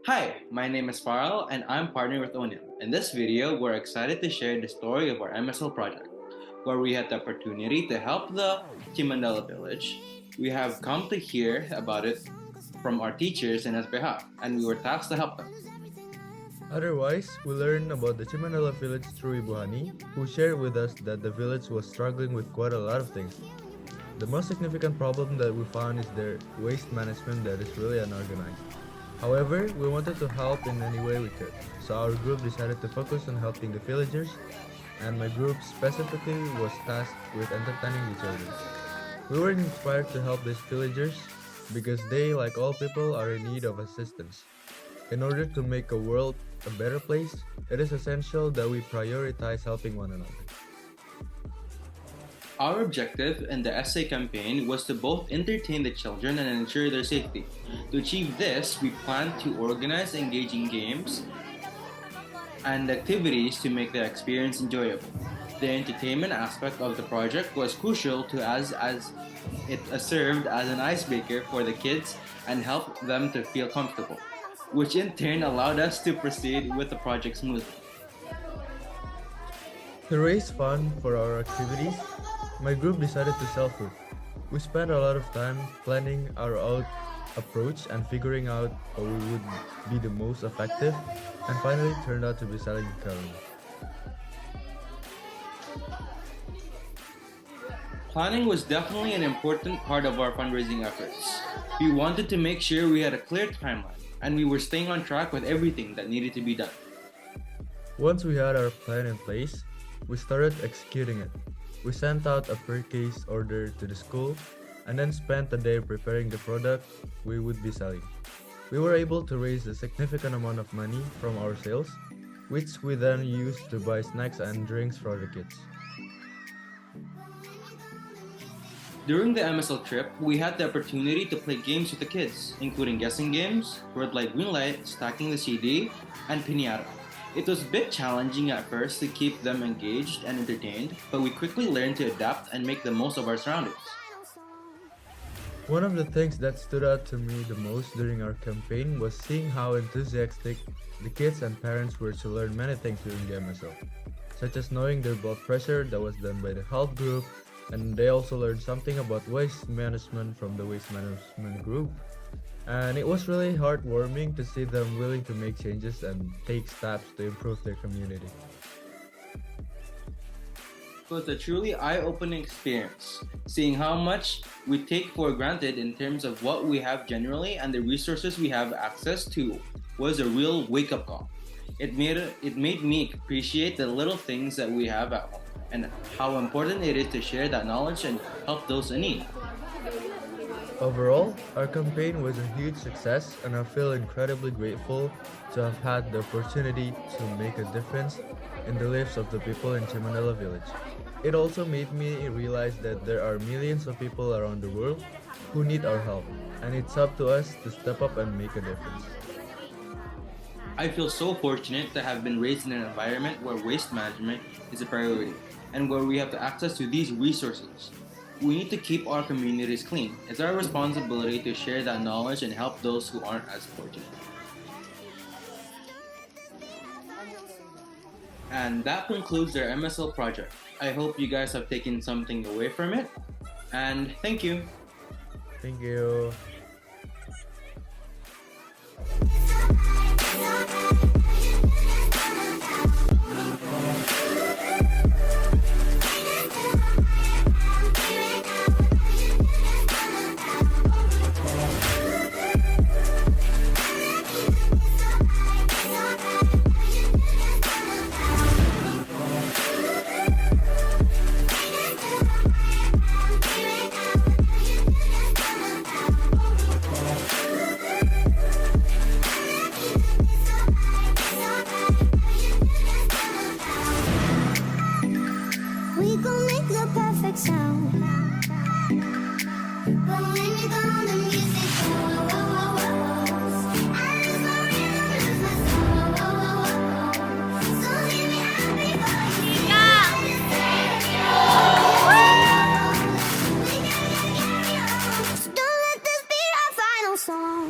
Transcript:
Hi, my name is Farrel and I'm partnering with Oneal. In this video, we're excited to share the story of our MSL project, where we had the opportunity to help the Cimandala village. We have come to hear about it from our teachers in his behalf, and we were tasked to help them. Otherwise, we learned about the Cimandala village through Ibuhani, who shared with us that the village was struggling with quite a lot of things. The most significant problem that we found is their waste management that is really unorganized. However, we wanted to help in any way we could, so our group decided to focus on helping the villagers, and my group specifically was tasked with entertaining the children. We were inspired to help these villagers because they, like all people, are in need of assistance. In order to make a world a better place, it is essential that we prioritize helping one another. Our objective in the essay campaign was to both entertain the children and ensure their safety. To achieve this, we planned to organize engaging games and activities to make the experience enjoyable. The entertainment aspect of the project was crucial to us as it served as an icebreaker for the kids and helped them to feel comfortable, which in turn allowed us to proceed with the project smoothly. To raise funds for our activities, my group decided to sell food. We spent a lot of time planning our own approach and figuring out how we would be the most effective, and finally turned out to be selling curry. Planning was definitely an important part of our fundraising efforts. We wanted to make sure we had a clear timeline and we were staying on track with everything that needed to be done. Once we had our plan in place, we started executing it. We sent out a purchase order to the school and then spent a day preparing the product we would be selling. We were able to raise a significant amount of money from our sales, which we then used to buy snacks and drinks for the kids. During the MSL trip, we had the opportunity to play games with the kids, including guessing games, red light, green light, stacking the CD, and pinata. It was a bit challenging at first to keep them engaged and entertained, but we quickly learned to adapt and make the most of our surroundings. One of the things that stood out to me the most during our campaign was seeing how enthusiastic the kids and parents were to learn many things during the MSL, such as knowing their blood pressure that was done by the health group, and they also learned something about waste management from the waste management group. And it was really heartwarming to see them willing to make changes and take steps to improve their community. It was a truly eye-opening experience, seeing how much we take for granted in terms of what we have generally and the resources we have access to was a real wake-up call. It made me appreciate the little things that we have at home and how important it is to share that knowledge and help those in need. Overall, our campaign was a huge success, and I feel incredibly grateful to have had the opportunity to make a difference in the lives of the people in Cimandala village. It also made me realize that there are millions of people around the world who need our help, and it's up to us to step up and make a difference. I feel so fortunate to have been raised in an environment where waste management is a priority and where we have the access to these resources. We need to keep our communities clean. It's our responsibility to share that knowledge and help those who aren't as fortunate. And that concludes our MSL project. I hope you guys have taken something away from it. And thank you. Thank you. We gon' make the perfect sound. But when you go on the music, oh, oh, oh, oh, oh. I lose my rhythm, lose my soul, oh, oh, oh, oh. So leave me happy, but you got to stay. We gotta carry on. So don't let this be our final song.